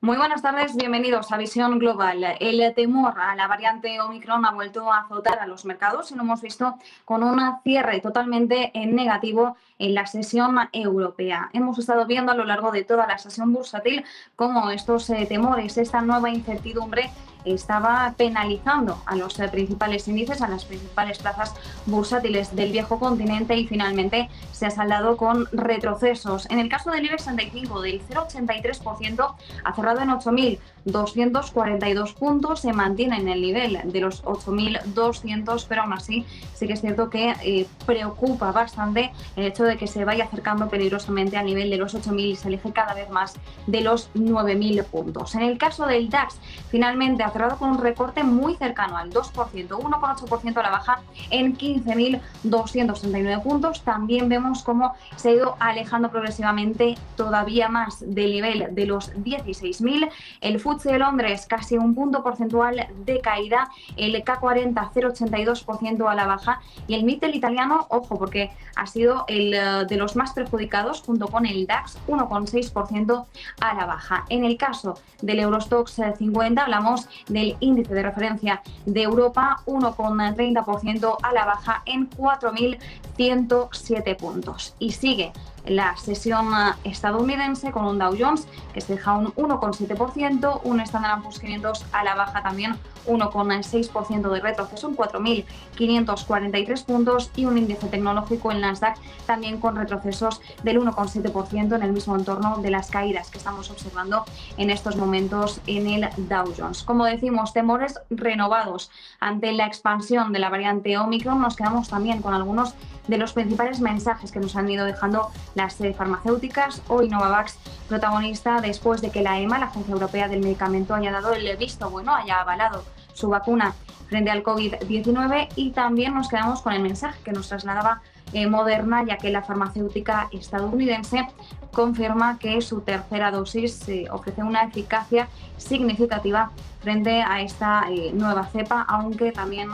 Muy buenas tardes, bienvenidos a Visión Global. El temor a la variante Omicron ha vuelto a azotar a los mercados y lo hemos visto con un cierre totalmente negativo en la sesión europea. Hemos estado viendo a lo largo de toda la sesión bursátil cómo estos temores, esta nueva incertidumbre estaba penalizando a los principales índices, a las principales plazas bursátiles del viejo continente y finalmente se ha saldado con retrocesos. En el caso del IBEX 35 del 0,83% ha cerrado en 8.242 puntos, se mantiene en el nivel de los 8.200, pero aún así sí que es cierto que preocupa bastante el hecho de que se vaya acercando peligrosamente al nivel de los 8.000 y se aleje cada vez más de los 9.000 puntos. En el caso del DAX, finalmente ha cerrado con un recorte muy cercano al 2%, 1,8% a la baja en 15.239 puntos. También vemos cómo se ha ido alejando progresivamente todavía más del nivel de los 16.000. El FTSE de Londres casi un punto porcentual de caída, el K40 0,82% a la baja y el Mittel italiano, ojo, porque ha sido el de los más perjudicados junto con el DAX, 1,6% a la baja. En el caso del Eurostoxx 50 hablamos del índice de referencia de Europa, 1,30% a la baja en 4.107 puntos. Y sigue la sesión estadounidense con un Dow Jones que se deja un 1,7%, un Standard & Poor's 500 a la baja también 1,6% de retroceso en 4.543 puntos y un índice tecnológico en Nasdaq también con retrocesos del 1,7% en el mismo entorno de las caídas que estamos observando en estos momentos en el Dow Jones. Como decimos, temores renovados ante la expansión de la variante Omicron. Nos quedamos también con algunos de los principales mensajes que nos han ido dejando las farmacéuticas. Hoy Novavax, protagonista después de que la EMA, la Agencia Europea del Medicamento, haya dado el visto bueno, haya avalado su vacuna frente al COVID-19, y también nos quedamos con el mensaje que nos trasladaba Moderna, ya que la farmacéutica estadounidense confirma que su tercera dosis ofrece una eficacia significativa frente a esta nueva cepa, aunque también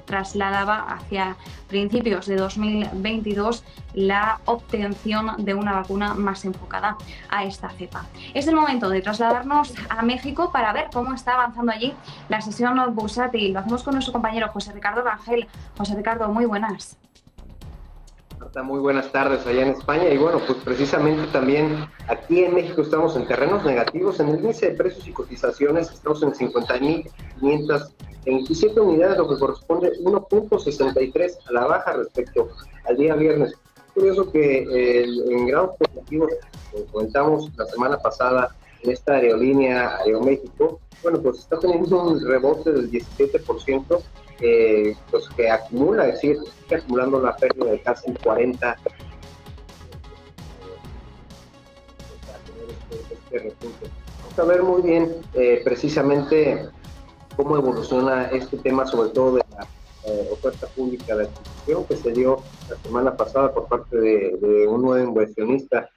trasladaba hacia principios de 2022 la obtención de una vacuna más enfocada a esta cepa. Es el momento de trasladarnos a México para ver cómo está avanzando allí la sesión bursátil. Lo hacemos con nuestro compañero José Ricardo Rangel. José Ricardo, muy buenas. Muy buenas tardes allá en España, y bueno, pues precisamente también aquí en México estamos en terrenos negativos. En el índice de precios y cotizaciones estamos en 50.527 unidades, lo que corresponde 1,63 a la baja respecto al día viernes. Curioso que en grados positivos, comentamos la semana pasada en esta aerolínea Aeroméxico, bueno, pues está teniendo un rebote del 17%, pues que acumula, es decir, está acumulando una pérdida de casi 40. Vamos a ver muy bien precisamente cómo evoluciona este tema, sobre todo de la oferta pública de adquisición que se dio la semana pasada por parte de un nuevo inversionista.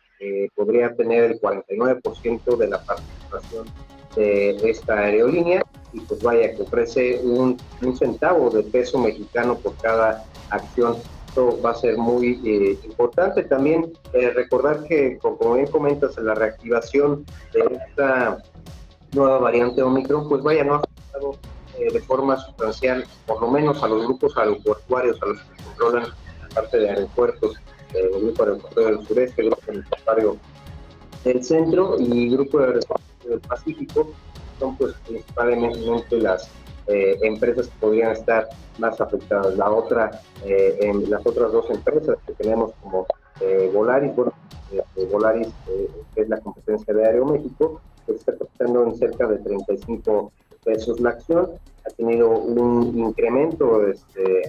Podría tener el 49% de la participación de esta aerolínea, y pues vaya, que ofrece un centavo de peso mexicano por cada acción. Esto va a ser muy importante. También recordar que, como bien comentas, la reactivación de esta nueva variante Omicron, pues vaya, no ha afectado de forma sustancial, por lo menos a los grupos aeroportuarios, a los que controlan la parte de aeropuertos, el grupo aeroportuario del sureste, el grupo aeroportuario del centro y grupo de aeroportuario del Pacífico. Son pues principalmente las empresas que podrían estar más afectadas. Las otras dos empresas que tenemos como Volaris, bueno, Volaris que es la competencia de Aeroméxico, que está costando en cerca de 35 pesos la acción. Ha tenido un incremento a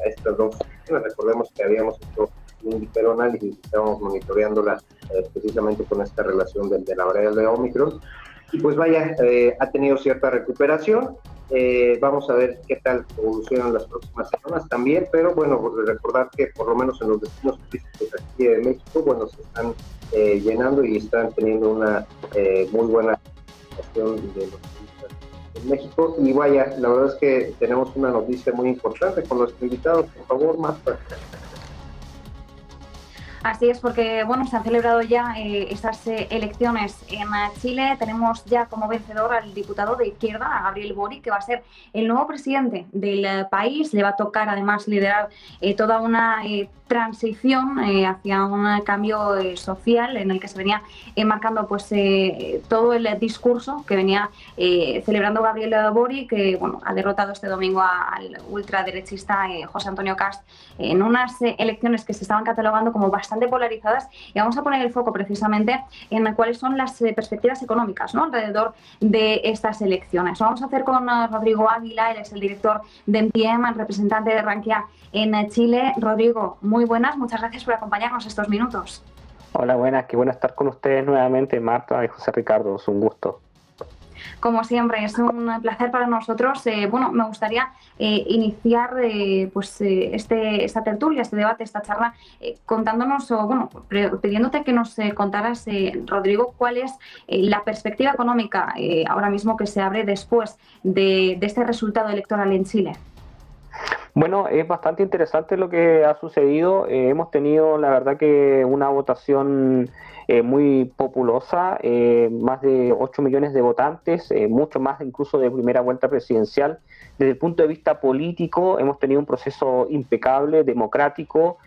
estas dos acciones. Recordemos que habíamos hecho un ligero análisis, estábamos monitoreándola precisamente con esta relación de la variable de Omicron. Y pues vaya, ha tenido cierta recuperación. Vamos a ver qué tal evolucionan las próximas semanas también, pero bueno, recordar que por lo menos en los destinos turísticos aquí de México, bueno, se están llenando y están teniendo una muy buena situación de los turistas en México. Y vaya, la verdad es que tenemos una noticia muy importante con los invitados. Por favor, Marta. Así es, porque bueno, se han celebrado ya estas elecciones en Chile. Tenemos ya como vencedor al diputado de izquierda, a Gabriel Boric, que va a ser el nuevo presidente del país. Le va a tocar además liderar toda una transición hacia un cambio social en el que se venía marcando pues todo el discurso que venía celebrando Gabriel Boric, que bueno, ha derrotado este domingo al ultraderechista José Antonio Cast en unas elecciones que se estaban catalogando como bastante polarizadas, y vamos a poner el foco precisamente en cuáles son las perspectivas económicas, ¿no?, alrededor de estas elecciones. Lo vamos a hacer con Rodrigo Águila, él es el director de MTM, el representante de Rankia en Chile. Rodrigo, muy buenas, muchas gracias por acompañarnos estos minutos. Hola, buenas, qué bueno estar con ustedes nuevamente, Marta y José Ricardo, es un gusto. Como siempre, es un placer para nosotros. Bueno, me gustaría iniciar esta tertulia, este debate, esta charla, contándonos, o bueno, pidiéndote que nos contaras, Rodrigo, cuál es la perspectiva económica ahora mismo que se abre después de este resultado electoral en Chile. Bueno, es bastante interesante lo que ha sucedido. Hemos tenido, la verdad, que una votación muy populosa, más de 8 millones de votantes, mucho más incluso de primera vuelta presidencial. Desde el punto de vista político, hemos tenido un proceso impecable, democrático,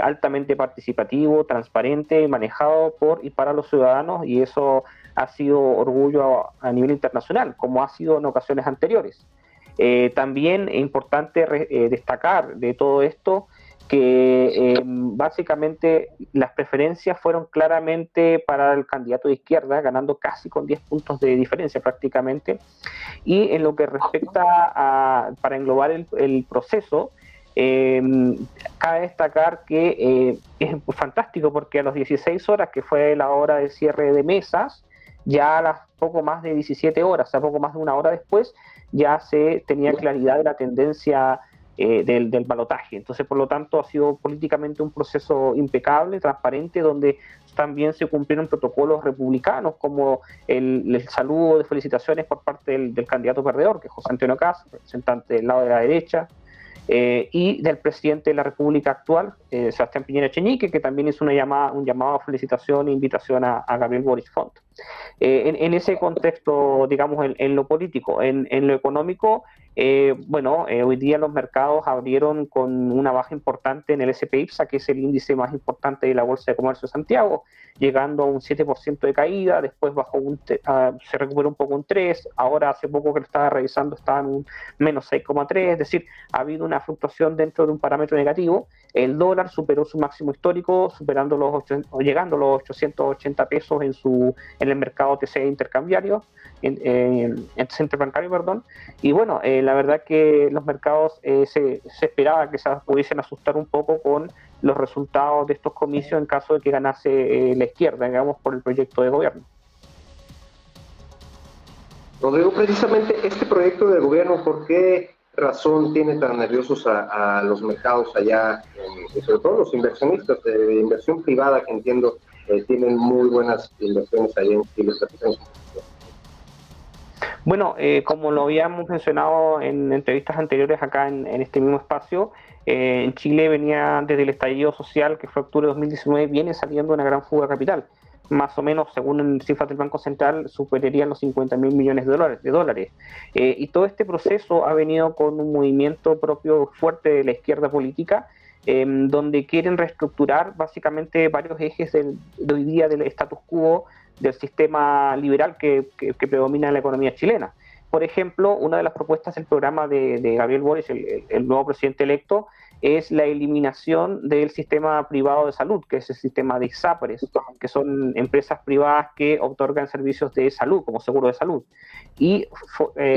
altamente participativo, transparente, manejado por y para los ciudadanos, y eso ha sido orgullo a nivel internacional, como ha sido en ocasiones anteriores. También es importante destacar de todo esto que básicamente las preferencias fueron claramente para el candidato de izquierda, ganando casi con 10 puntos de diferencia prácticamente. Y en lo que respecta para englobar el proceso, cabe destacar que es fantástico porque a las 16 horas, que fue la hora de cierre de mesas, ya a las poco más de 17 horas, o sea, poco más de una hora después, ya se tenía claridad de la tendencia del balotaje. Entonces, por lo tanto, ha sido políticamente un proceso impecable, transparente, donde también se cumplieron protocolos republicanos, como el saludo de felicitaciones por parte del candidato perdedor, que es José Antonio Cast, representante del lado de la derecha, y del presidente de la República actual, Sebastián Piñera Echenique, que también hizo un llamado a felicitación e invitación a Gabriel Boric Font. En ese contexto, digamos, en lo político, en lo económico, hoy día los mercados abrieron con una baja importante en el SP/IPSA, que es el índice más importante de la Bolsa de Comercio de Santiago, llegando a un 7% de caída, después bajó se recuperó un poco un 3%, ahora hace poco que lo estaba revisando estaba en un menos 6,3%, es decir, ha habido una fluctuación dentro de un parámetro negativo. El dólar superó su máximo histórico, llegando a los 880 pesos en el mercado TC intercambiario, interbancario, perdón. Y bueno, la verdad que los mercados se esperaba que se pudiesen asustar un poco con los resultados de estos comicios en caso de que ganase la izquierda, digamos, por el proyecto de gobierno. Rodrigo, precisamente este proyecto de gobierno, ¿por qué razón tiene tan nerviosos a los mercados allá, y sobre todo los inversionistas de inversión privada, que entiendo tienen muy buenas inversiones allá en Chile? Bueno, como lo habíamos mencionado en entrevistas anteriores acá en este mismo espacio, en Chile venía desde el estallido social, que fue octubre de 2019, viene saliendo una gran fuga de capital. Más o menos, según cifras del Banco Central, superarían los 50.000 millones de dólares. Y todo este proceso ha venido con un movimiento propio fuerte de la izquierda política, donde quieren reestructurar básicamente varios ejes de hoy día del status quo del sistema liberal que predomina en la economía chilena. Por ejemplo, una de las propuestas del programa de Gabriel Boric, el nuevo presidente electo, es la eliminación del sistema privado de salud, que es el sistema de ISAPRES, que son empresas privadas que otorgan servicios de salud, como seguro de salud, y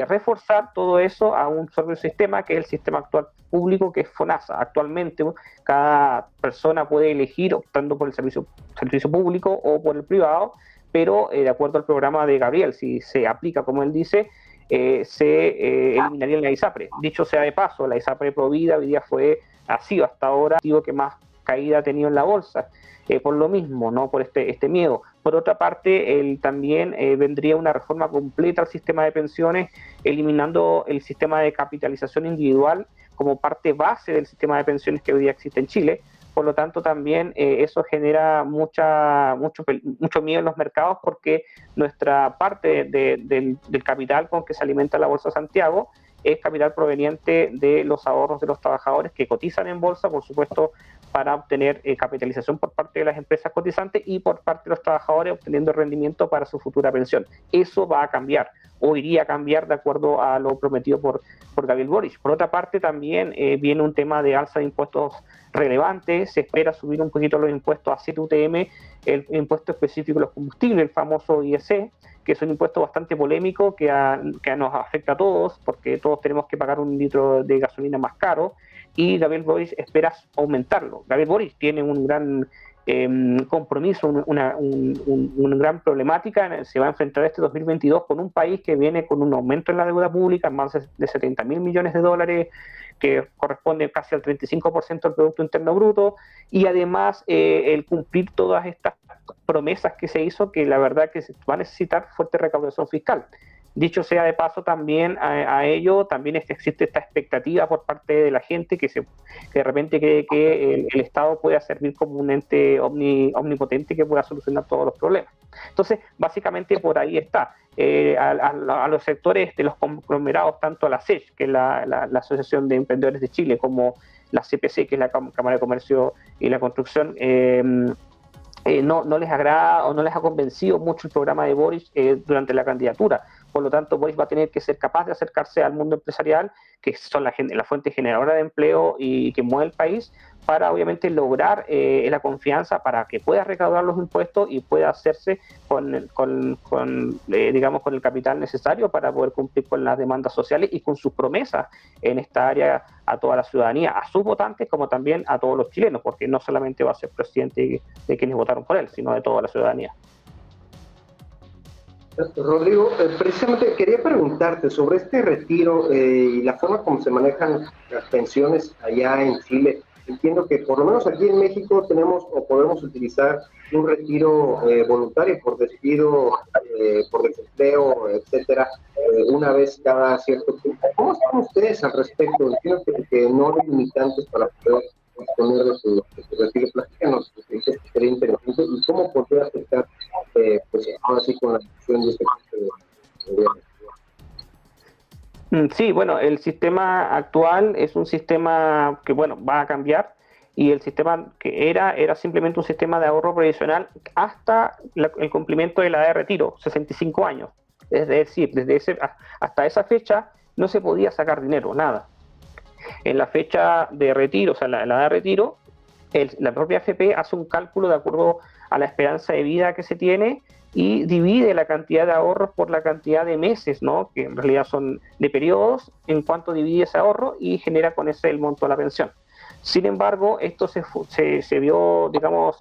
reforzar todo eso a un solo sistema, que es el sistema actual público, que es FONASA. Actualmente, cada persona puede elegir optando por el servicio público o por el privado, pero de acuerdo al programa de Gabriel, si se aplica como él dice, se eliminaría la ISAPRE. Dicho sea de paso, la ISAPRE Provida hoy día ha sido hasta ahora el activo que más caída ha tenido en la bolsa, por lo mismo, ¿no? Por este miedo. Por otra parte, también vendría una reforma completa al sistema de pensiones, eliminando el sistema de capitalización individual como parte base del sistema de pensiones que hoy día existe en Chile, por lo tanto también eso genera mucho miedo en los mercados, porque nuestra parte del capital con que se alimenta la Bolsa de Santiago es capital proveniente de los ahorros de los trabajadores que cotizan en bolsa, por supuesto, para obtener capitalización por parte de las empresas cotizantes y por parte de los trabajadores obteniendo rendimiento para su futura pensión. Eso va a cambiar, o iría a cambiar de acuerdo a lo prometido por Gabriel Boric. Por otra parte, también viene un tema de alza de impuestos relevante. Se espera subir un poquito los impuestos a 7 UTM, el impuesto específico de los combustibles, el famoso IEC, que es un impuesto bastante polémico que nos afecta a todos, porque todos tenemos que pagar un litro de gasolina más caro, y Gabriel Boric espera aumentarlo. Gabriel Boric tiene un gran compromiso, una gran problemática. Se va a enfrentar este 2022 con un país que viene con un aumento en la deuda pública, más de 70.000 millones de dólares, que corresponde casi al 35% del Producto Interno Bruto, y además el cumplir todas estas promesas que se hizo, que la verdad que se va a necesitar fuerte recaudación fiscal. Dicho sea de paso, también a ello también existe esta expectativa por parte de la gente que de repente cree que el Estado pueda servir como un ente omnipotente que pueda solucionar todos los problemas. Entonces, básicamente por ahí está. A los sectores de los conglomerados, tanto a la SECH, que es la Asociación de Emprendedores de Chile, como la CPC, que es la Cámara de Comercio y la Construcción, no les agrada o no les ha convencido mucho el programa de Boric durante la candidatura. Por lo tanto, Boric va a tener que ser capaz de acercarse al mundo empresarial, que son la fuente generadora de empleo y que mueve el país, para obviamente lograr la confianza para que pueda recaudar los impuestos y pueda hacerse con el capital necesario para poder cumplir con las demandas sociales y con sus promesas en esta área a toda la ciudadanía, a sus votantes como también a todos los chilenos, porque no solamente va a ser presidente de quienes votaron por él, sino de toda la ciudadanía. Rodrigo, precisamente quería preguntarte sobre este retiro y la forma como se manejan las pensiones allá en Chile. Entiendo que por lo menos aquí en México tenemos o podemos utilizar un retiro voluntario por despido, por desempleo, etcétera, una vez cada cierto tiempo. ¿Cómo están ustedes al respecto? Entiendo que no hay limitantes para poder disponer de su retiro. Platícanos, que sería interesante, y cómo podría afectar, pues ahora sí, con la discusión de este gobierno. Sí, bueno, el sistema actual es un sistema que, bueno, va a cambiar, y el sistema que era simplemente un sistema de ahorro previsional hasta el cumplimiento de la edad de retiro, 65 años. Es decir, hasta esa fecha no se podía sacar dinero, nada. En la fecha de retiro, o sea, la edad de retiro, la propia AFP hace un cálculo de acuerdo a la esperanza de vida que se tiene y divide la cantidad de ahorros por la cantidad de meses, ¿no?, que en realidad son de periodos, en cuanto divide ese ahorro, y genera con ese el monto de la pensión. Sin embargo, esto se vio, digamos,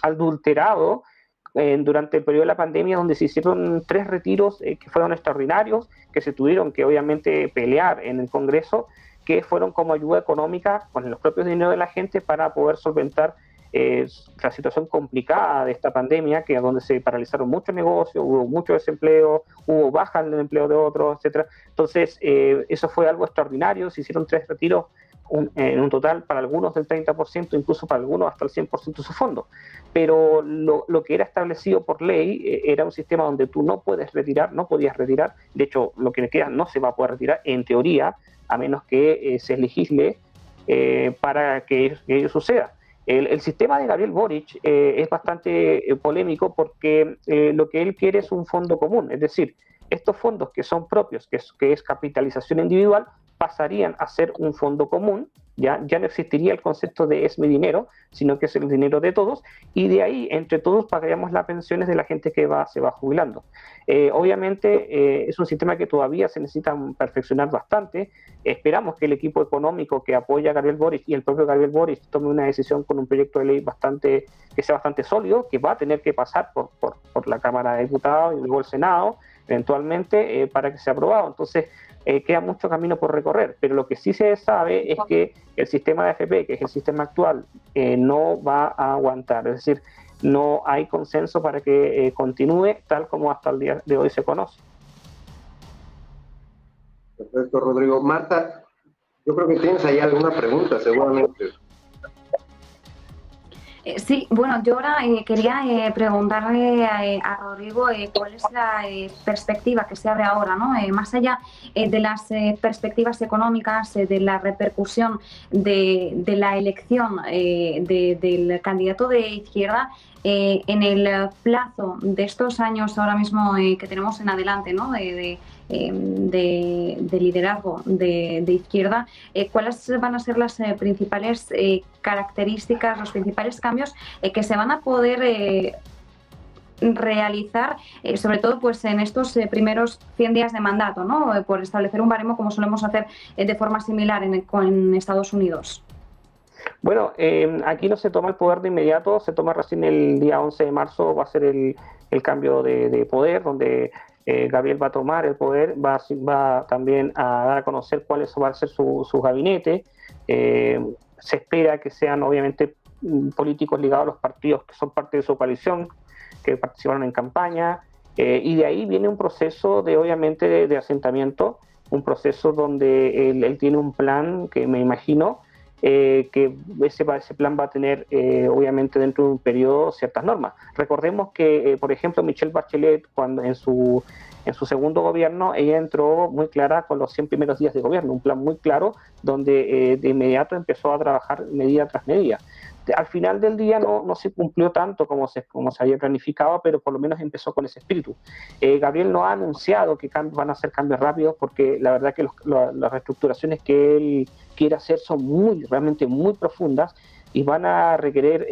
adulterado durante el periodo de la pandemia, donde se hicieron 3 retiros que fueron extraordinarios, que se tuvieron que obviamente pelear en el Congreso, que fueron como ayuda económica con los propios dineros de la gente para poder solventar la situación complicada de esta pandemia, que es donde se paralizaron muchos negocios, hubo mucho desempleo, hubo bajas en el empleo de otros, etcétera. Entonces, eso fue algo extraordinario. Se hicieron 3 retiros en un total, para algunos del 30%, incluso para algunos hasta el 100% de su fondo. Pero lo que era establecido por ley era un sistema donde tú no podías retirar. De hecho, lo que queda no se va a poder retirar, en teoría, a menos que se legisle para que ello suceda. El sistema de Gabriel Boric es bastante polémico, porque lo que él quiere es un fondo común, es decir, estos fondos que son propios, que es capitalización individual, pasarían a ser un fondo común. Ya no existiría el concepto de es mi dinero, sino que es el dinero de todos, y de ahí entre todos pagaríamos las pensiones de la gente que se va jubilando. Obviamente es un sistema que todavía se necesita perfeccionar bastante. Esperamos que el equipo económico que apoya a Gabriel Boric y el propio Gabriel Boric tome una decisión con un proyecto de ley que sea bastante sólido, que va a tener que pasar por la Cámara de Diputados y luego el Senado eventualmente para que sea aprobado. Entonces queda mucho camino por recorrer, pero lo que sí se sabe es que el sistema de AFP, que es el sistema actual, no va a aguantar. Es decir, no hay consenso para que continúe tal como hasta el día de hoy se conoce. Perfecto, Rodrigo. Marta, yo creo que tienes ahí alguna pregunta, seguramente. Sí, bueno, yo ahora quería preguntarle a Rodrigo cuál es la perspectiva que se abre ahora, ¿no? Más allá de las perspectivas económicas, de la repercusión de la elección del candidato de izquierda, en el plazo de estos años ahora mismo que tenemos en adelante, ¿no? De liderazgo de izquierda, ¿cuáles van a ser las principales características, los principales cambios que se van a poder realizar, sobre todo pues en estos primeros 100 días de mandato, ¿no? Por establecer un baremo como solemos hacer de forma similar con Estados Unidos? Bueno, aquí no se toma el poder de inmediato, se toma recién el día 11 de marzo, va a ser el cambio de poder, donde Gabriel va a tomar el poder, va también a dar a conocer cuál va a ser su gabinete. Se espera que sean obviamente políticos ligados a los partidos que son parte de su coalición, que participaron en campaña, y de ahí viene un proceso obviamente de asentamiento, un proceso donde él tiene un plan que me imagino que ese plan va a tener obviamente dentro de un periodo ciertas normas. Recordemos que, por ejemplo, Michelle Bachelet, cuando en su segundo gobierno, ella entró muy clara con los 100 primeros días de gobierno, un plan muy claro donde de inmediato empezó a trabajar medida tras medida. Al final del día no se cumplió tanto como se había planificado, pero por lo menos empezó con ese espíritu. Gabriel no ha anunciado que van a ser cambios rápidos, porque la verdad que las reestructuraciones que él quiere hacer son realmente muy profundas y van a requerir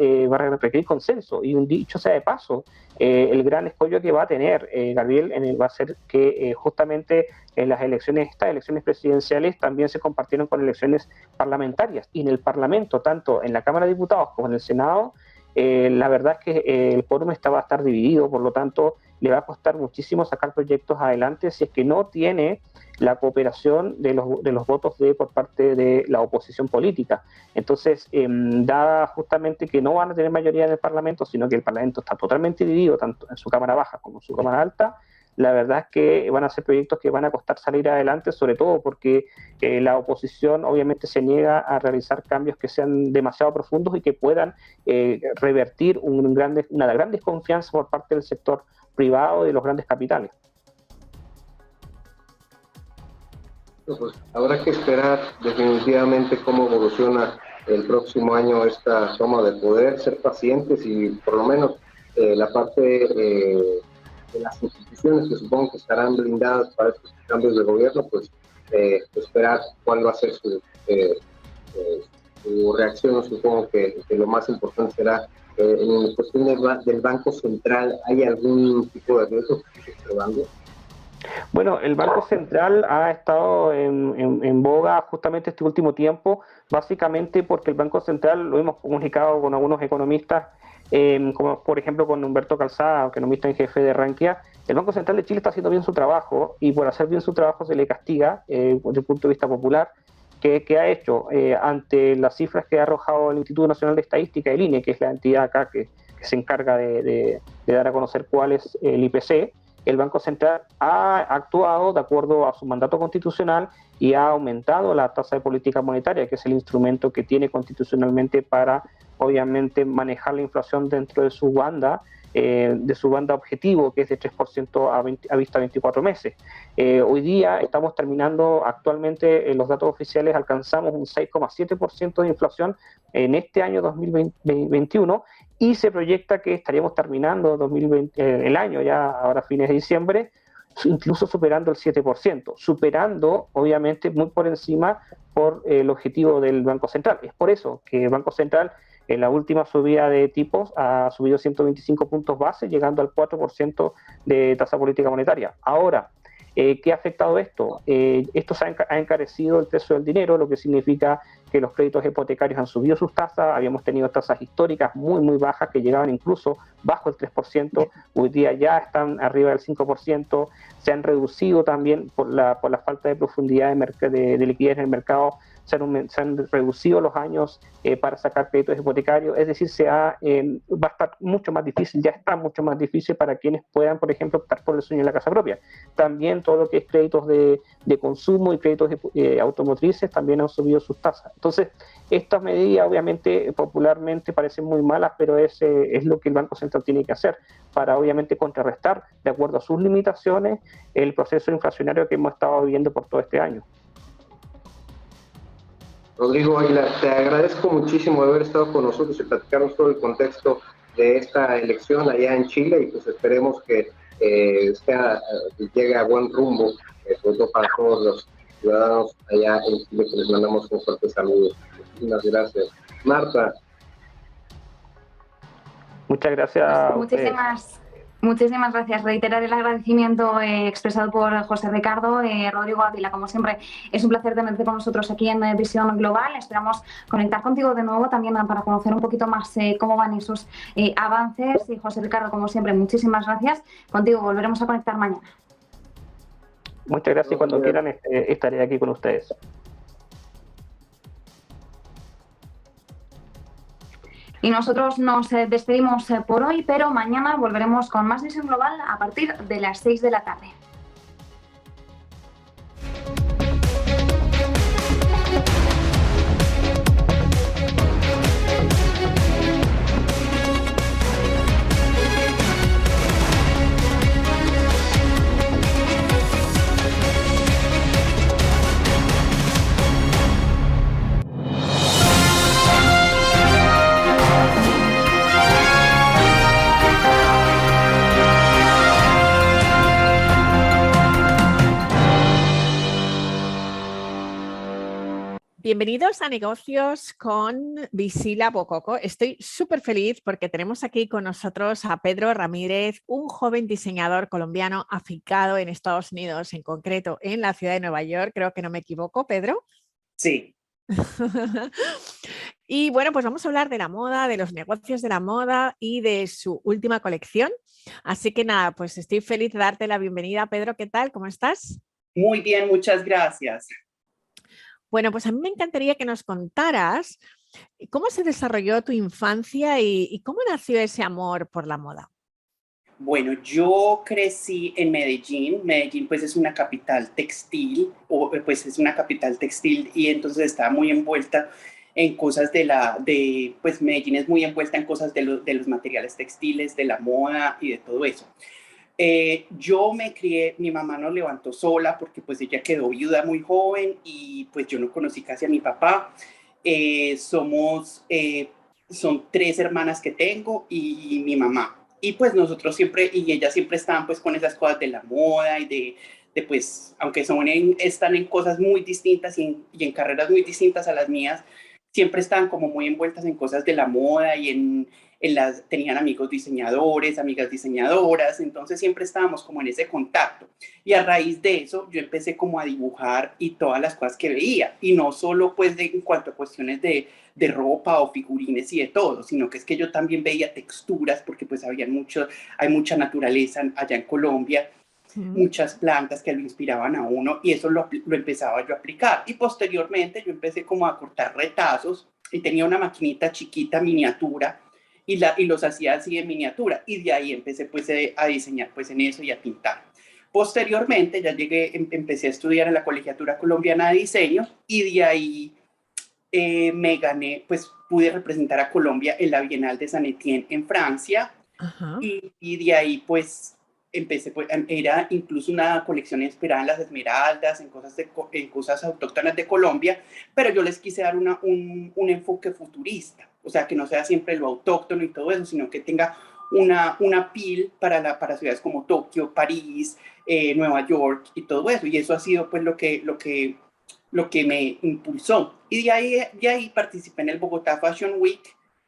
consenso. Y un dicho sea de paso, el gran escollo que va a tener Gabriel va a ser que justamente en estas elecciones presidenciales también se compartieron con elecciones parlamentarias, y en el Parlamento, tanto en la Cámara de Diputados como en el Senado, la verdad es que el quórum va a estar dividido, por lo tanto le va a costar muchísimo sacar proyectos adelante si es que no tiene la cooperación de los votos por parte de la oposición política. Entonces, dada justamente que no van a tener mayoría en el Parlamento, sino que el Parlamento está totalmente dividido, tanto en su Cámara Baja como en su Cámara Alta, la verdad es que van a ser proyectos que van a costar salir adelante, sobre todo porque la oposición obviamente se niega a realizar cambios que sean demasiado profundos y que puedan revertir una gran desconfianza por parte del sector privado y de los grandes capitales. Pues habrá que esperar definitivamente cómo evoluciona el próximo año esta toma de poder, ser pacientes y por lo menos la parte de las instituciones que supongo que estarán blindadas para estos cambios de gobierno, pues esperar cuál va a ser su reacción. Supongo que lo más importante será en cuestión del Banco Central. ¿Hay algún tipo de riesgo que esté observando? Bueno, el Banco Central ha estado en boga justamente este último tiempo, básicamente porque el Banco Central, lo hemos comunicado con algunos economistas, como por ejemplo con Humberto Calzada, economista en jefe de Rankia. El Banco Central de Chile está haciendo bien su trabajo, y por hacer bien su trabajo se le castiga desde el punto de vista popular. ¿Qué ha hecho? Ante las cifras que ha arrojado el Instituto Nacional de Estadística, el INE, que es la entidad acá que se encarga de dar a conocer cuál es el IPC, el Banco Central ha actuado de acuerdo a su mandato constitucional y ha aumentado la tasa de política monetaria, que es el instrumento que tiene constitucionalmente para, obviamente, manejar la inflación dentro de su banda objetivo, que es de 3% a vista 24 meses. Hoy día estamos terminando, actualmente en los datos oficiales alcanzamos un 6,7% de inflación en este año 2021, y se proyecta que estaríamos terminando el año ya ahora fines de diciembre, incluso superando el 7%, superando obviamente muy por encima por el objetivo del Banco Central. Es por eso que el Banco Central en la última subida de tipos ha subido 125 puntos base, llegando al 4% de tasa política monetaria. Ahora, ¿qué ha afectado esto? Esto ha encarecido el precio del dinero, lo que significa que los créditos hipotecarios han subido sus tasas. Habíamos tenido tasas históricas muy, muy bajas que llegaban incluso bajo el 3%, hoy día ya están arriba del 5%, se han reducido también por la falta de profundidad de liquidez en el mercado se han reducido los años para sacar créditos hipotecarios, es decir, va a estar mucho más difícil, ya está mucho más difícil para quienes puedan, por ejemplo, optar por el sueño de la casa propia. También todo lo que es créditos de consumo y créditos automotrices también han subido sus tasas. Entonces, estas medidas obviamente popularmente parecen muy malas, pero es lo que el Banco Central tiene que hacer para obviamente contrarrestar, de acuerdo a sus limitaciones, el proceso inflacionario que hemos estado viviendo por todo este año. Rodrigo Aguilar, te agradezco muchísimo de haber estado con nosotros y platicarnos todo el contexto de esta elección allá en Chile, y pues esperemos que llegue a buen rumbo, sobre todo para todos los ciudadanos allá en Chile, que les mandamos un fuerte saludo. Muchísimas gracias. Marta. Muchas gracias. Muchísimas gracias. Reiterar el agradecimiento expresado por José Ricardo. Rodrigo Ávila, como siempre, es un placer tenerte con nosotros aquí en Visión Global. Esperamos conectar contigo de nuevo también para conocer un poquito más cómo van esos avances. Y José Ricardo, como siempre, muchísimas gracias. Contigo volveremos a conectar mañana. Muchas gracias. Cuando quieran estaré aquí con ustedes. Y nosotros nos despedimos por hoy, pero mañana volveremos con más Visión Global a partir de las 6 de la tarde. Bienvenidos a Negocios con Visila Bococo. Estoy súper feliz porque tenemos aquí con nosotros a Pedro Ramírez, un joven diseñador colombiano afincado en Estados Unidos, en concreto en la ciudad de Nueva York. Creo que no me equivoco, Pedro. Sí. Y bueno, pues vamos a hablar de la moda, de los negocios de la moda y de su última colección. Así que nada, pues estoy feliz de darte la bienvenida, Pedro. ¿Qué tal? ¿Cómo estás? Muy bien, muchas gracias. Bueno, pues a mí me encantaría que nos contaras cómo se desarrolló tu infancia y cómo nació ese amor por la moda. Bueno, yo crecí en Medellín. Medellín pues es una capital textil, y entonces estaba muy envuelta en cosas pues Medellín es muy envuelta en cosas de los materiales textiles, de la moda y de todo eso. Yo me crié, mi mamá nos levantó sola porque pues ella quedó viuda muy joven y pues yo no conocí casi a mi papá. Son 3 hermanas que tengo y mi mamá. Y pues nosotros siempre, y ellas siempre estaban pues con esas cosas de la moda y de pues, aunque están en cosas muy distintas y en carreras muy distintas a las mías, siempre estaban como muy envueltas en cosas de la moda y tenían amigos diseñadores, amigas diseñadoras, entonces siempre estábamos como en ese contacto. Y a raíz de eso yo empecé como a dibujar y todas las cosas que veía, y no solo pues en cuanto a cuestiones de ropa o figurines y de todo, sino que es que yo también veía texturas, porque pues hay mucha naturaleza allá en Colombia, muchas plantas que lo inspiraban a uno, y eso lo empezaba yo a aplicar. Y posteriormente yo empecé como a cortar retazos y tenía una maquinita chiquita, miniatura, y los hacía así en miniatura, y de ahí empecé pues a diseñar pues en eso y a pintar. Posteriormente ya empecé a estudiar en la Colegiatura Colombiana de Diseño, y de ahí me gané, pues pude representar a Colombia en la Bienal de Saint Etienne en Francia. Y de ahí pues empecé, pues, era incluso una colección inspirada en las esmeraldas, en cosas autóctonas de Colombia, pero yo les quise dar un enfoque futurista, o sea, que no sea siempre lo autóctono y todo eso, sino que tenga una pil para ciudades como Tokio, París, Nueva York y todo eso. Y eso ha sido pues lo que me impulsó. Y de ahí participé en el Bogotá Fashion Week,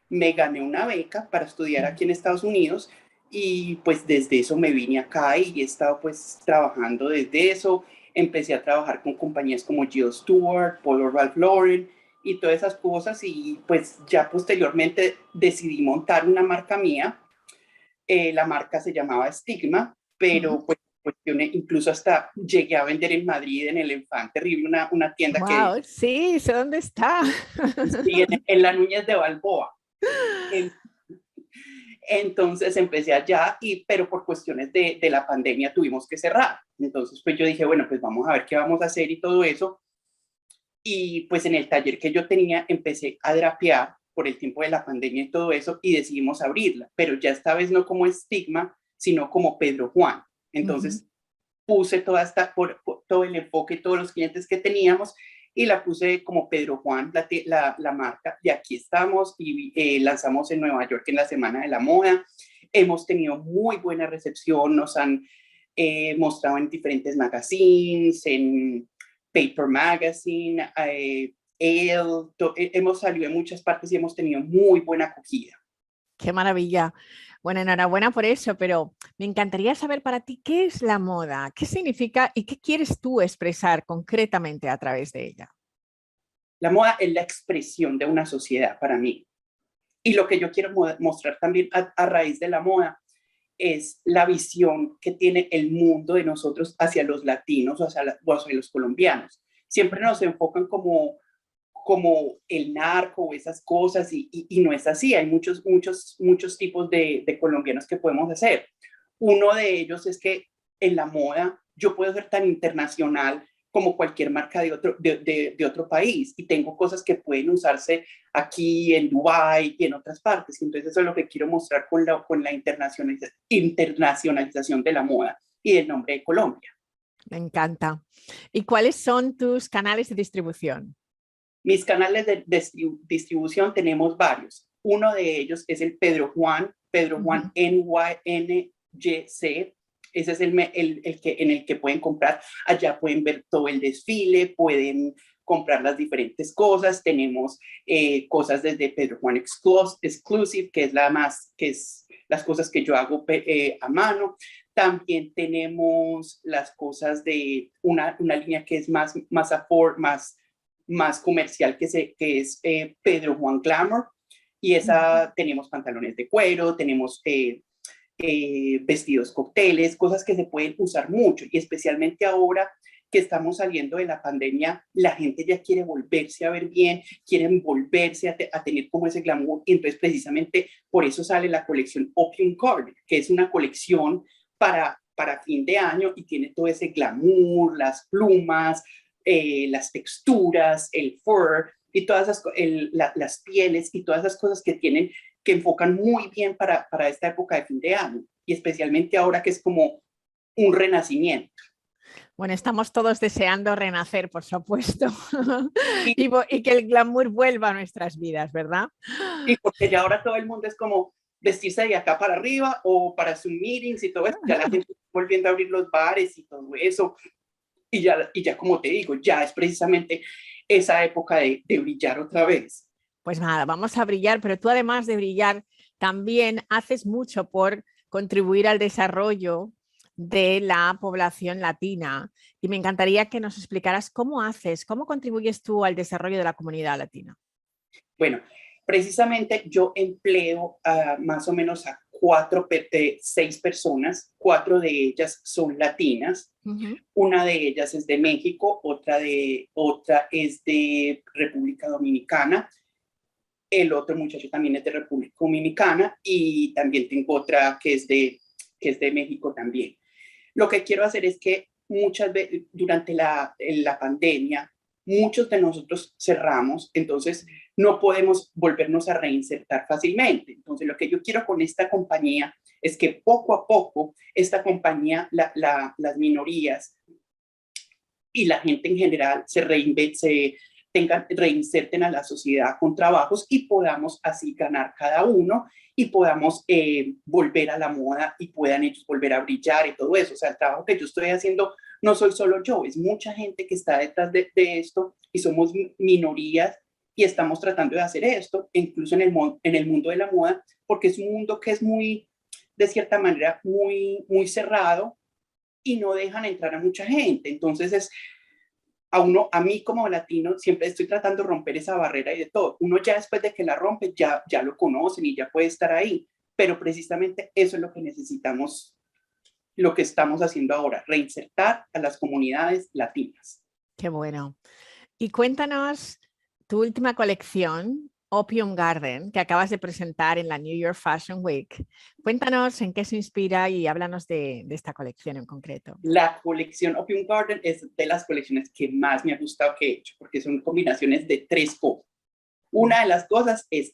me gané una beca para estudiar aquí en Estados Unidos, y pues desde eso me vine acá y he estado pues trabajando desde eso. Empecé a trabajar con compañías como Jill Stewart, Polo Ralph Lauren y todas esas cosas, y pues ya posteriormente decidí montar una marca mía. La marca se llamaba Stigma, pero pues Incluso hasta llegué a vender en Madrid, en el Enfant Terrible, una tienda Wow, sí, sé dónde está. sí, en la Núñez de Balboa. Entonces empecé allá, pero por cuestiones de la pandemia tuvimos que cerrar. Entonces pues yo dije, bueno, pues vamos a ver qué vamos a hacer y todo eso. Y pues en el taller que yo tenía empecé a drapear por el tiempo de la pandemia y todo eso, y decidimos abrirla, pero ya esta vez no como Estigma, sino como Pedro Juan. Entonces puse por todo el enfoque, todos los clientes que teníamos, y la puse como Pedro Juan, la marca, y aquí estamos, y lanzamos en Nueva York en la Semana de la Moda. Hemos tenido muy buena recepción, nos han mostrado en diferentes magazines, en Paper Magazine, hemos salido en muchas partes y hemos tenido muy buena acogida. Qué maravilla. Bueno, enhorabuena por eso, pero me encantaría saber para ti qué es la moda, qué significa y qué quieres tú expresar concretamente a través de ella. La moda es la expresión de una sociedad para mí. Y lo que yo quiero mostrar también a raíz de la moda es la visión que tiene el mundo de nosotros hacia los latinos o hacia los colombianos. Siempre nos enfocan como el narco o esas cosas y no es así. Hay muchos tipos de colombianos que podemos hacer. Uno de ellos es que en la moda yo puedo ser tan internacional como cualquier marca de otro país, y tengo cosas que pueden usarse aquí en Dubái y en otras partes. Entonces eso es lo que quiero mostrar con la internacionalización de la moda y del nombre de Colombia. Me encanta. ¿Y cuáles son tus canales de distribución? Mis canales de distribución tenemos varios. Uno de ellos es el Pedro Juan NYC. Ese es el que, en el que pueden comprar. Allá pueden ver todo el desfile, pueden comprar las diferentes cosas. Tenemos cosas desde Pedro Juan Exclusive, que es las cosas que yo hago a mano. También tenemos las cosas de una línea que es más comercial, que es Pedro Juan Glamour, y esa tenemos pantalones de cuero, tenemos vestidos cócteles, cosas que se pueden usar mucho, y especialmente ahora que estamos saliendo de la pandemia, la gente ya quiere volverse a ver bien, quieren volverse a tener como ese glamour, y entonces precisamente por eso sale la colección Opium Garden, que es una colección para fin de año, y tiene todo ese glamour, las plumas, las texturas, el fur y todas las pieles y todas esas cosas que enfocan muy bien para esta época de fin de año, y especialmente ahora que es como un renacimiento. Bueno, estamos todos deseando renacer, por supuesto, y que el glamour vuelva a nuestras vidas, ¿verdad? Sí, porque ya ahora todo el mundo es como vestirse de acá para arriba o para sus meetings y todo eso. Ya la gente está volviendo a abrir los bares y todo eso. Y ya como te digo, ya es precisamente esa época de brillar otra vez. Pues nada, vamos a brillar, pero tú además de brillar, también haces mucho por contribuir al desarrollo de la población latina. Y me encantaría que nos explicaras cómo contribuyes tú al desarrollo de la comunidad latina. Bueno, precisamente yo empleo más o menos a 6 personas, 4 de ellas son latinas. Una de ellas es de México, otra es de República Dominicana, el otro muchacho también es de República Dominicana, y también tengo otra que es de México también. Lo que quiero hacer es que muchas veces durante la pandemia, muchos de nosotros cerramos, entonces no podemos volvernos a reinsertar fácilmente. Entonces lo que yo quiero con esta compañía es que poco a poco esta compañía, las minorías y la gente en general se reinserten a la sociedad con trabajos, y podamos así ganar cada uno, y podamos volver a la moda y puedan ellos volver a brillar y todo eso. O sea, el trabajo que yo estoy haciendo no soy solo yo, es mucha gente que está detrás de esto, y somos minorías y estamos tratando de hacer esto, incluso en el mundo de la moda, porque es un mundo que es muy, de cierta manera, muy, muy cerrado, y no dejan entrar a mucha gente. Entonces a mí como latino siempre estoy tratando de romper esa barrera y de todo. Uno ya después de que la rompe ya lo conocen y ya puede estar ahí, pero precisamente eso es lo que necesitamos lo que estamos haciendo ahora, reinsertar a las comunidades latinas. Qué bueno. Y cuéntanos tu última colección, Opium Garden, que acabas de presentar en la New York Fashion Week. Cuéntanos en qué se inspira y háblanos de esta colección en concreto. La colección Opium Garden es de las colecciones que más me ha gustado que he hecho, porque son combinaciones de 3 cosas. Una de las cosas es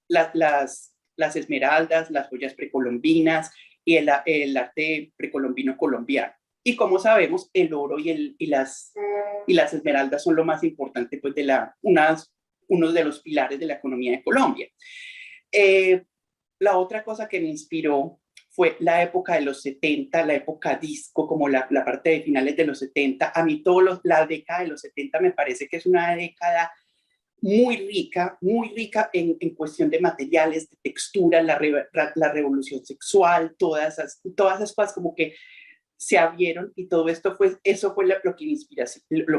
las esmeraldas, las joyas precolombinas y el arte precolombino colombiano. Y como sabemos, el oro y las esmeraldas son lo más importante, pues, uno de los pilares de la economía de Colombia. La otra cosa que me inspiró fue la época de los 70, la época disco, como la parte de finales de los 70. A mí la década de los 70 me parece que es una década muy rica en cuestión de materiales, de textura, la revolución sexual, todas esas cosas como que se abrieron, y todo esto eso fue lo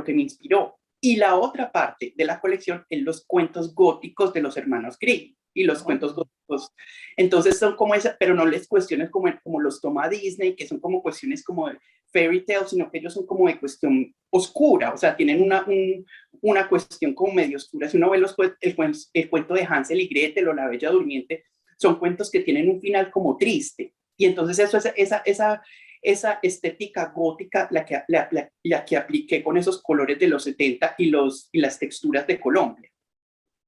que me inspiró. Y la otra parte de la colección es los cuentos góticos de los hermanos Grimm. Y los cuentos góticos, entonces son como esas, pero no les cuestiones como los toma Disney, que son como cuestiones como de fairy tales, sino que ellos son como de cuestión oscura, o sea, tienen una cuestión como medio oscura. Si uno ve el cuento de Hansel y Gretel o La Bella Durmiente, son cuentos que tienen un final como triste, y entonces eso es esa estética gótica la que apliqué con esos colores de los 70 y las texturas de Colombia.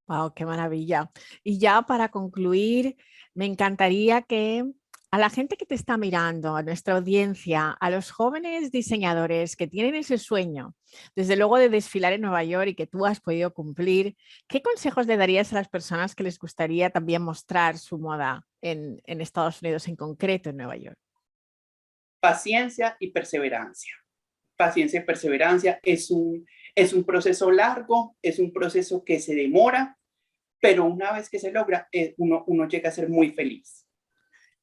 Wow, qué maravilla. Y ya para concluir, me encantaría que a la gente que te está mirando, a nuestra audiencia, a los jóvenes diseñadores que tienen ese sueño, desde luego de desfilar en Nueva York y que tú has podido cumplir, ¿qué consejos le darías a las personas que les gustaría también mostrar su moda en Estados Unidos, en concreto en Nueva York? Paciencia y perseverancia. Paciencia y perseverancia es un proceso largo, es un proceso que se demora, pero una vez que se logra, uno llega a ser muy feliz.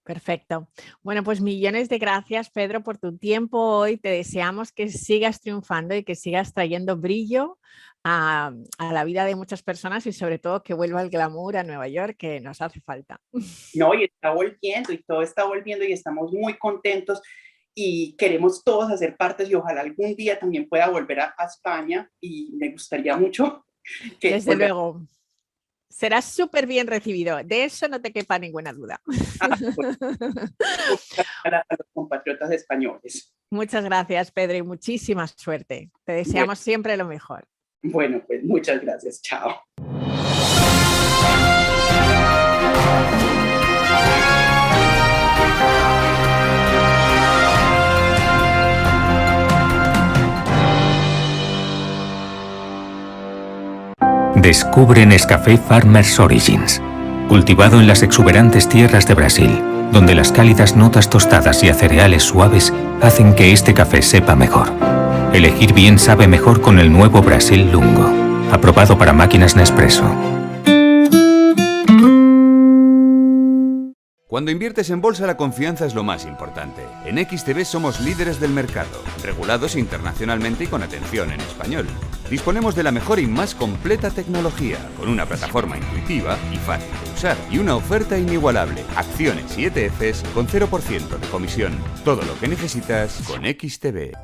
Perfecto. Bueno, pues millones de gracias, Pedro, por tu tiempo hoy. Te deseamos que sigas triunfando y que sigas trayendo brillo a la vida de muchas personas, y sobre todo que vuelva el glamour a Nueva York, que nos hace falta. No, y está volviendo, y todo está volviendo, y estamos muy contentos. Y queremos todos hacer partes, y ojalá algún día también pueda volver a España, y me gustaría mucho que... Desde luego, serás súper bien recibido, de eso no te quepa ninguna duda. Para los compatriotas españoles. Muchas gracias, Pedro, y muchísima suerte. Te deseamos siempre lo mejor. Bueno, pues muchas gracias, chao. Descubre Nescafé Farmers Origins, cultivado en las exuberantes tierras de Brasil, donde las cálidas notas tostadas y a cereales suaves hacen que este café sepa mejor. Elegir bien sabe mejor con el nuevo Brasil Lungo, aprobado para máquinas Nespresso. Cuando inviertes en bolsa, la confianza es lo más importante. En XTB somos líderes del mercado, regulados internacionalmente y con atención en español. Disponemos de la mejor y más completa tecnología, con una plataforma intuitiva y fácil de usar, y una oferta inigualable. Acciones y ETFs con 0% de comisión. Todo lo que necesitas con XTB.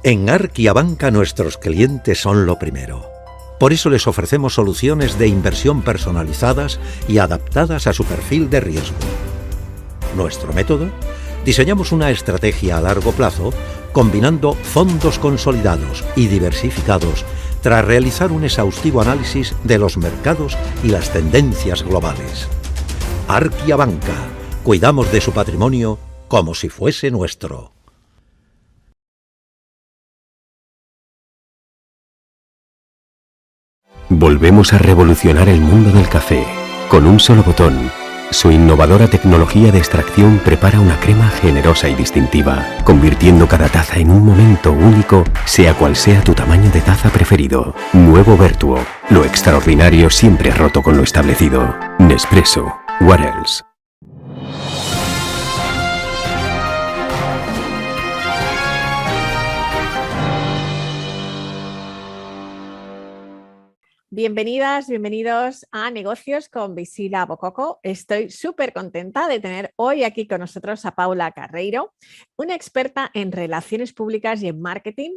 En Arquia Banca nuestros clientes son lo primero. Por eso les ofrecemos soluciones de inversión personalizadas y adaptadas a su perfil de riesgo. Nuestro método: diseñamos una estrategia a largo plazo combinando fondos consolidados y diversificados tras realizar un exhaustivo análisis de los mercados y las tendencias globales. Arquia Banca. Cuidamos de su patrimonio como si fuese nuestro. Volvemos a revolucionar el mundo del café. Con un solo botón, su innovadora tecnología de extracción prepara una crema generosa y distintiva, convirtiendo cada taza en un momento único, sea cual sea tu tamaño de taza preferido. Nuevo Vertuo. Lo extraordinario siempre roto con lo establecido. Nespresso. What else? Bienvenidas, bienvenidos a Negocios con Visila Bococo. Estoy súper contenta de tener hoy aquí con nosotros a Paula Carreiro, una experta en relaciones públicas y en marketing,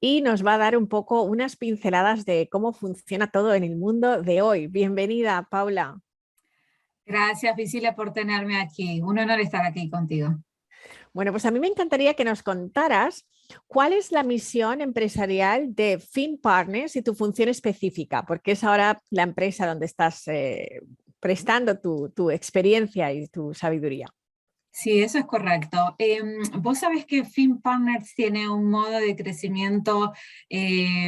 y nos va a dar un poco unas pinceladas de cómo funciona todo en el mundo de hoy. Bienvenida, Paula. Gracias, Visila, por tenerme aquí. Un honor estar aquí contigo. Bueno, pues a mí me encantaría que nos contaras cuál es la misión empresarial de FinPartners y tu función específica, porque es ahora la empresa donde estás prestando tu experiencia y tu sabiduría. Sí, eso es correcto. Vos sabés que FinPartners tiene un modo de crecimiento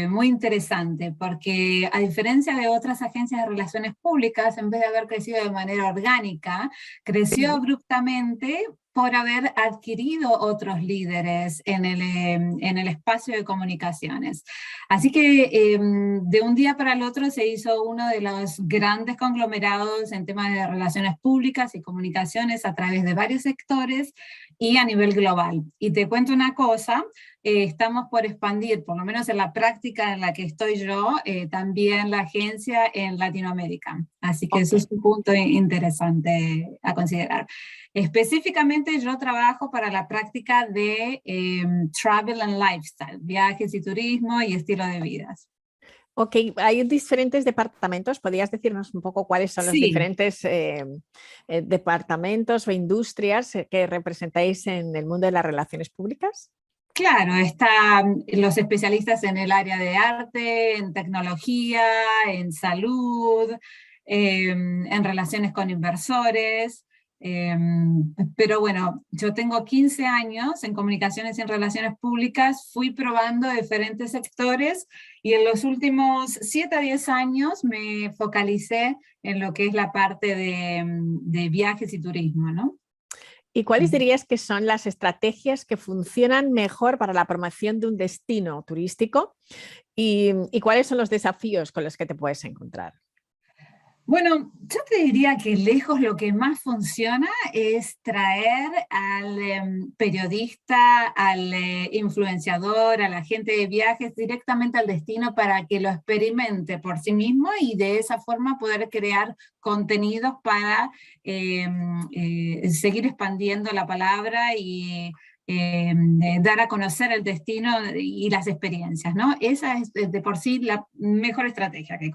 muy interesante, porque a diferencia de otras agencias de relaciones públicas, en vez de haber crecido de manera orgánica, creció abruptamente por haber adquirido otros líderes en el espacio de comunicaciones. Así que de un día para el otro se hizo uno de los grandes conglomerados en temas de relaciones públicas y comunicaciones a través de varios sectores y a nivel global. Y te cuento una cosa, estamos por expandir, por lo menos en la práctica en la que estoy yo, también la agencia en Latinoamérica. Así que eso es un punto interesante a considerar. Específicamente yo trabajo para la práctica de Travel and Lifestyle, viajes y turismo y estilo de vidas. Ok, hay diferentes departamentos. ¿Podrías decirnos un poco cuáles son los diferentes departamentos o industrias que representáis en el mundo de las relaciones públicas? Claro, están los especialistas en el área de arte, en tecnología, en salud, en relaciones con inversores. Pero bueno, yo tengo 15 años en comunicaciones y en relaciones públicas, fui probando diferentes sectores y en los últimos 7 a 10 años me focalicé en lo que es la parte de viajes y turismo, ¿no? ¿Y cuáles dirías que son las estrategias que funcionan mejor para la promoción de un destino turístico y cuáles son los desafíos con los que te puedes encontrar? Bueno, yo te diría que lejos lo que más funciona es traer al periodista, al influenciador, al agente de viajes directamente al destino para que lo experimente por sí mismo y de esa forma poder crear contenidos para seguir expandiendo la palabra y dar a conocer el destino y las experiencias, ¿no? Esa es de por sí la mejor estrategia que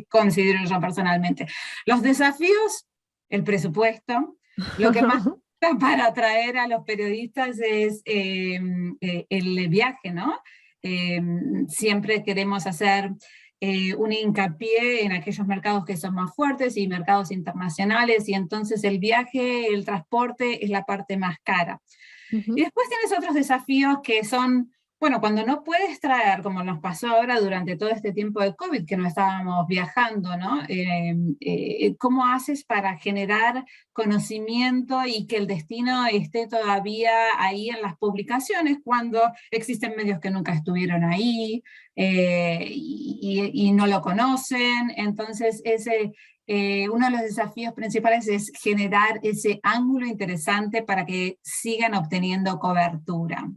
considero yo personalmente. Los desafíos, el presupuesto, lo que más para atraer a los periodistas es el viaje, ¿no? Siempre queremos hacer un hincapié en aquellos mercados que son más fuertes y mercados internacionales, y entonces el viaje, el transporte es la parte más cara. Y después tienes otros desafíos que son, bueno, cuando no puedes traer, como nos pasó ahora durante todo este tiempo de COVID, que no estábamos viajando, ¿no? ¿Cómo haces para generar conocimiento y que el destino esté todavía ahí en las publicaciones cuando existen medios que nunca estuvieron ahí y no lo conocen? Entonces uno de los desafíos principales es generar ese ángulo interesante para que sigan obteniendo cobertura.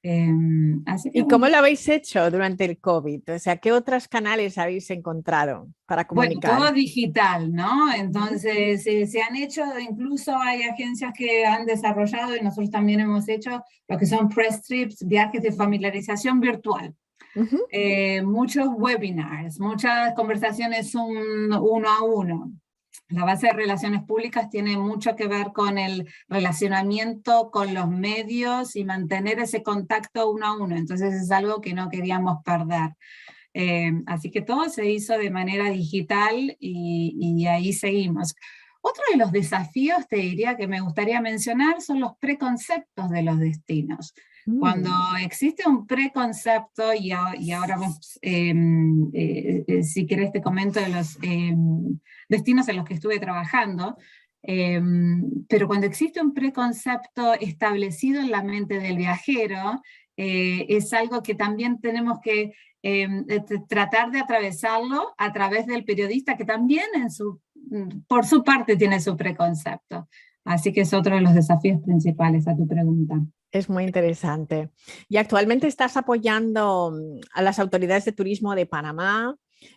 ¿Y cómo lo habéis hecho durante el COVID? O sea, ¿qué otros canales habéis encontrado para comunicar? Bueno, todo digital, ¿no? Entonces se han hecho, incluso hay agencias que han desarrollado, y nosotros también hemos hecho, lo que son press trips, viajes de familiarización virtual. Muchos webinars, muchas conversaciones uno a uno. La base de relaciones públicas tiene mucho que ver con el relacionamiento con los medios y mantener ese contacto uno a uno, entonces es algo que no queríamos perder. Así que todo se hizo de manera digital y ahí seguimos. Otro de los desafíos, te diría, que me gustaría mencionar son los preconceptos de los destinos. Cuando existe un preconcepto, y ahora vos, si querés te comento de los destinos en los que estuve trabajando, pero cuando existe un preconcepto establecido en la mente del viajero, es algo que también tenemos que tratar de atravesarlo a través del periodista, que también por su parte tiene su preconcepto. Así que es otro de los desafíos principales a tu pregunta. Es muy interesante. Y actualmente estás apoyando a las autoridades de turismo de Panamá,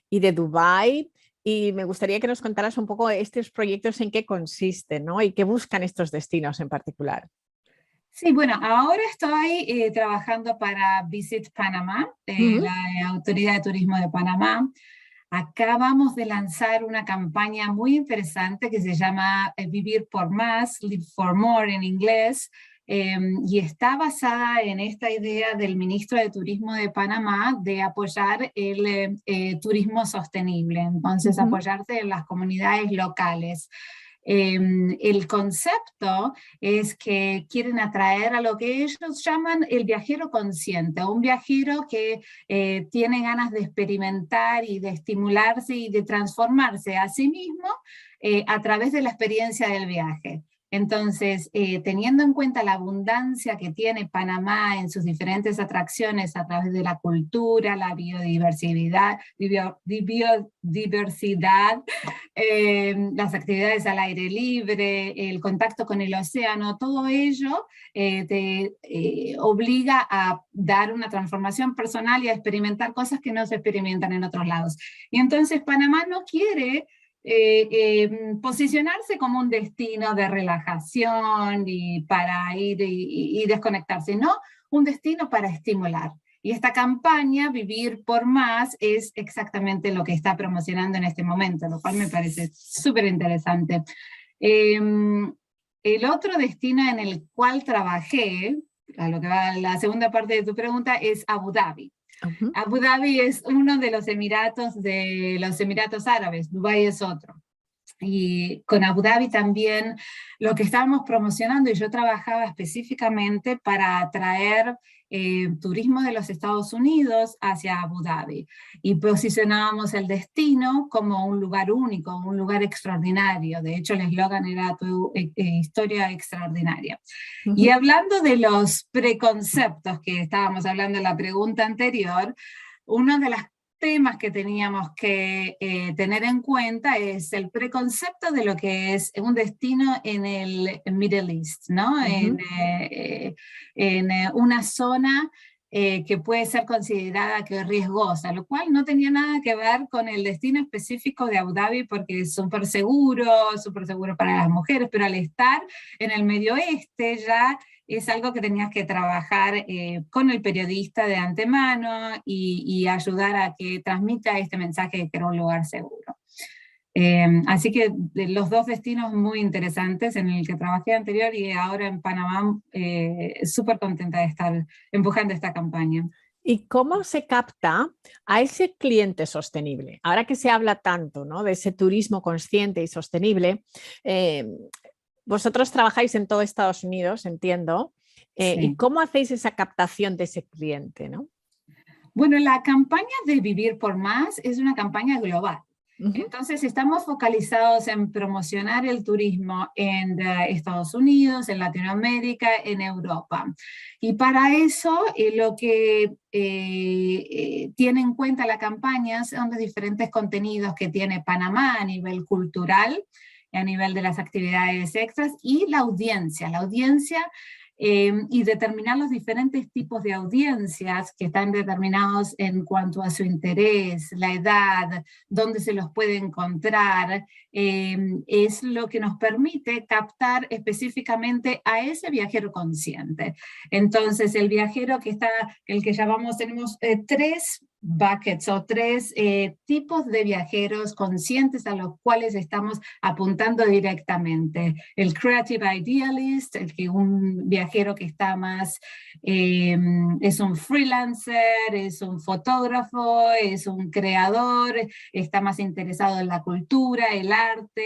y de Dubái. Y me gustaría que nos contaras un poco estos proyectos en qué consisten, ¿no? Y qué buscan estos destinos en particular. Sí, bueno, ahora estoy trabajando para Visit Panamá, la Autoridad de Turismo de Panamá. Acabamos de lanzar una campaña muy interesante que se llama Vivir por Más, Live for More en inglés, y está basada en esta idea del ministro de Turismo de Panamá de apoyar el turismo sostenible, entonces apoyarse en las comunidades locales. El concepto es que quieren atraer a lo que ellos llaman el viajero consciente, un viajero que tiene ganas de experimentar y de estimularse y de transformarse a sí mismo a través de la experiencia del viaje. Entonces, teniendo en cuenta la abundancia que tiene Panamá en sus diferentes atracciones a través de la cultura, la biodiversidad, las actividades al aire libre, el contacto con el océano, todo ello te obliga a dar una transformación personal y a experimentar cosas que no se experimentan en otros lados. Y entonces Panamá no quiere posicionarse como un destino de relajación y para ir y desconectarse, no, un destino para estimular. Y esta campaña, Vivir por Más, es exactamente lo que está promocionando en este momento, lo cual me parece súper interesante. El otro destino en el cual trabajé, a lo que va la segunda parte de tu pregunta, es Abu Dhabi. Abu Dhabi es uno de los Emiratos Árabes, Dubái es otro. Y con Abu Dhabi también lo que estábamos promocionando, y yo trabajaba específicamente para atraer turismo de los Estados Unidos hacia Abu Dhabi, y posicionábamos el destino como un lugar único, un lugar extraordinario. De hecho el eslogan era tu historia extraordinaria. Y hablando de los preconceptos que estábamos hablando en la pregunta anterior, uno de los temas que teníamos que tener en cuenta es el preconcepto de lo que es un destino en el Middle East, ¿no? En una zona que puede ser considerada que riesgosa, lo cual no tenía nada que ver con el destino específico de Abu Dhabi, porque es súper seguro para las mujeres, pero al estar en el Medio Oeste ya es algo que tenías que trabajar con el periodista de antemano y ayudar a que transmita este mensaje de que era un lugar seguro. Así que los dos destinos muy interesantes en el que trabajé anterior y ahora en Panamá, súper contenta de estar empujando esta campaña. ¿Y cómo se capta a ese cliente sostenible? Ahora que se habla tanto, ¿no?, de ese turismo consciente y sostenible, vosotros trabajáis en todo Estados Unidos, entiendo, Sí. ¿y cómo hacéis esa captación de ese cliente, ¿no? Bueno, la campaña de Vivir por Más es una campaña global. Entonces estamos focalizados en promocionar el turismo en Estados Unidos, en Latinoamérica, en Europa. Y para eso lo que tiene en cuenta la campaña son los diferentes contenidos que tiene Panamá a nivel cultural, a nivel de las actividades extras, y la audiencia y determinar los diferentes tipos de audiencias que están determinados en cuanto a su interés, la edad, dónde se los puede encontrar, es lo que nos permite captar específicamente a ese viajero consciente. Entonces el viajero el que llamamos, tenemos tres buckets o tres tipos de viajeros conscientes a los cuales estamos apuntando directamente. El Creative Idealist, un viajero que está más, es un freelancer, es un fotógrafo, es un creador, está más interesado en la cultura, el arte.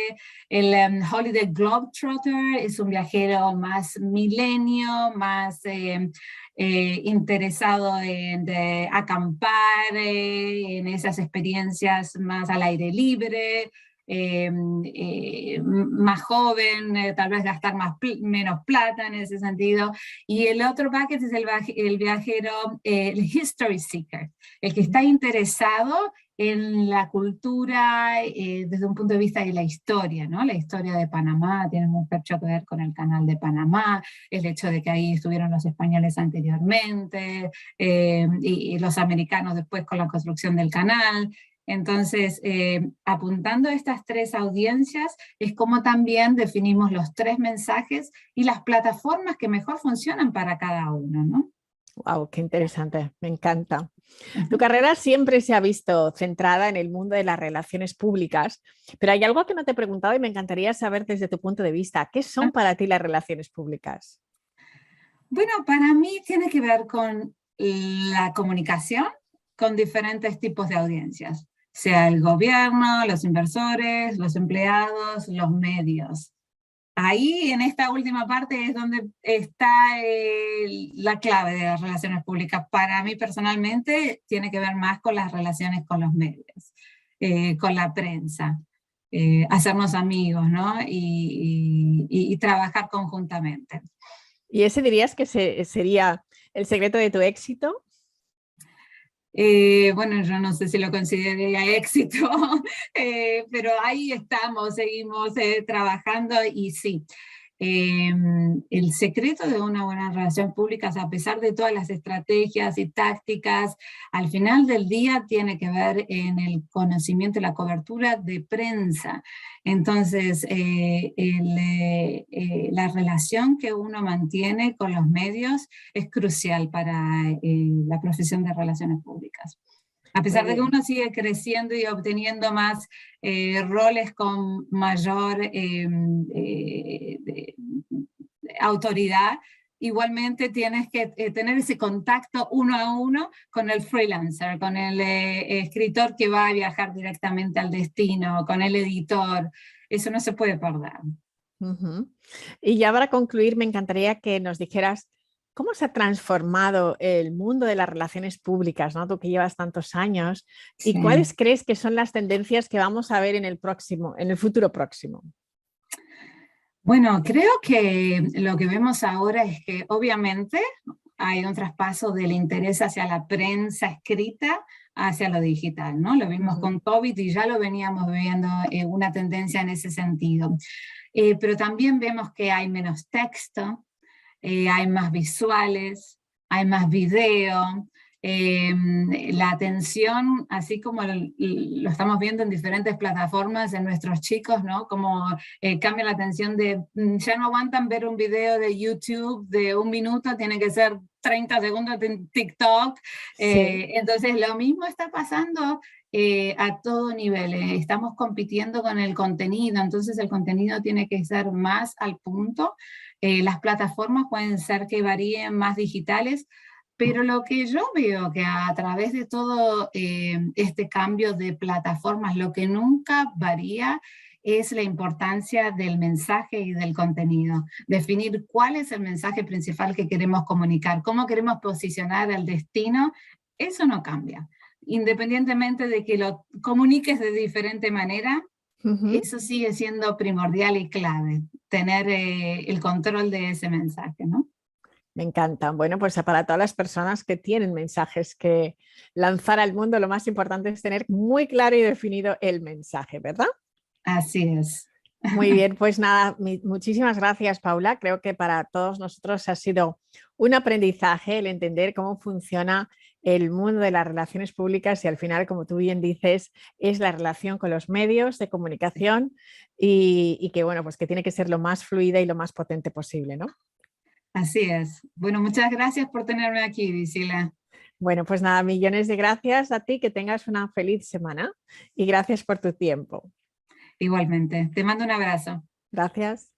El Holiday Globetrotter es un viajero más milenio, más interesado en acampar, en esas experiencias más al aire libre, más joven, tal vez gastar menos plata en ese sentido. Y el otro bucket es el viajero, el history seeker, el que está interesado en la cultura desde un punto de vista de la historia, ¿no? La historia de Panamá tiene mucho que ver con el Canal de Panamá, el hecho de que ahí estuvieron los españoles anteriormente y los americanos después con la construcción del canal. Entonces, apuntando a estas 3 audiencias, es como también definimos los 3 mensajes y las plataformas que mejor funcionan para cada uno, ¿no? Wow, qué interesante, me encanta. Tu carrera siempre se ha visto centrada en el mundo de las relaciones públicas, pero hay algo que no te he preguntado y me encantaría saber desde tu punto de vista. ¿Qué son para ti las relaciones públicas? Bueno, para mí tiene que ver con la comunicación con diferentes tipos de audiencias, sea el gobierno, los inversores, los empleados, los medios. Ahí, en esta última parte, es donde está la clave de las relaciones públicas. Para mí, personalmente, tiene que ver más con las relaciones con los medios, con la prensa, hacernos amigos, ¿no? Y trabajar conjuntamente. ¿Y ese dirías que sería el secreto de tu éxito? Bueno, yo no sé si lo consideraría éxito, pero ahí estamos, seguimos trabajando y sí. El secreto de una buena relación pública, a pesar de todas las estrategias y tácticas, al final del día tiene que ver en el conocimiento y la cobertura de prensa. Entonces, la relación que uno mantiene con los medios es crucial para la profesión de relaciones públicas. A pesar de que uno sigue creciendo y obteniendo más roles con mayor autoridad, igualmente tienes que tener ese contacto uno a uno con el freelancer, con el escritor que va a viajar directamente al destino, con el editor. Eso no se puede perder. Y ya para concluir, me encantaría que nos dijeras ¿cómo se ha transformado el mundo de las relaciones públicas, ¿no? Tú que llevas tantos años, ¿y cuáles crees que son las tendencias que vamos a ver en el futuro próximo? Bueno, creo que lo que vemos ahora es que obviamente hay un traspaso del interés hacia la prensa escrita hacia lo digital, ¿no? Lo vimos con COVID y ya lo veníamos viendo una tendencia en ese sentido. Pero también vemos que hay menos texto, hay más visuales, hay más video, la atención, así como lo estamos viendo en diferentes plataformas en nuestros chicos, ¿no? Como cambia la atención de, ya no aguantan ver un video de YouTube de 1 minuto, tiene que ser 30 segundos de TikTok. Entonces lo mismo está pasando a todo nivel. Estamos compitiendo con el contenido, entonces el contenido tiene que ser más al punto. Las plataformas pueden ser que varíen más digitales, pero lo que yo veo que a través de todo este cambio de plataformas, lo que nunca varía es la importancia del mensaje y del contenido. Definir cuál es el mensaje principal que queremos comunicar, cómo queremos posicionar el destino, eso no cambia. Independientemente de que lo comuniques de diferente manera, eso sigue siendo primordial y clave, tener el control de ese mensaje, ¿no? Me encanta. Bueno, pues para todas las personas que tienen mensajes que lanzar al mundo, lo más importante es tener muy claro y definido el mensaje, ¿verdad? Así es. Muy bien, pues nada, muchísimas gracias, Paula. Creo que para todos nosotros ha sido un aprendizaje el entender cómo funciona el mundo de las relaciones públicas y al final, como tú bien dices, es la relación con los medios de comunicación y que, bueno, pues que tiene que ser lo más fluida y lo más potente posible, ¿no? Así es. Bueno, muchas gracias por tenerme aquí, Visila. Bueno, pues nada, millones de gracias a ti, que tengas una feliz semana y gracias por tu tiempo. Igualmente. Te mando un abrazo. Gracias.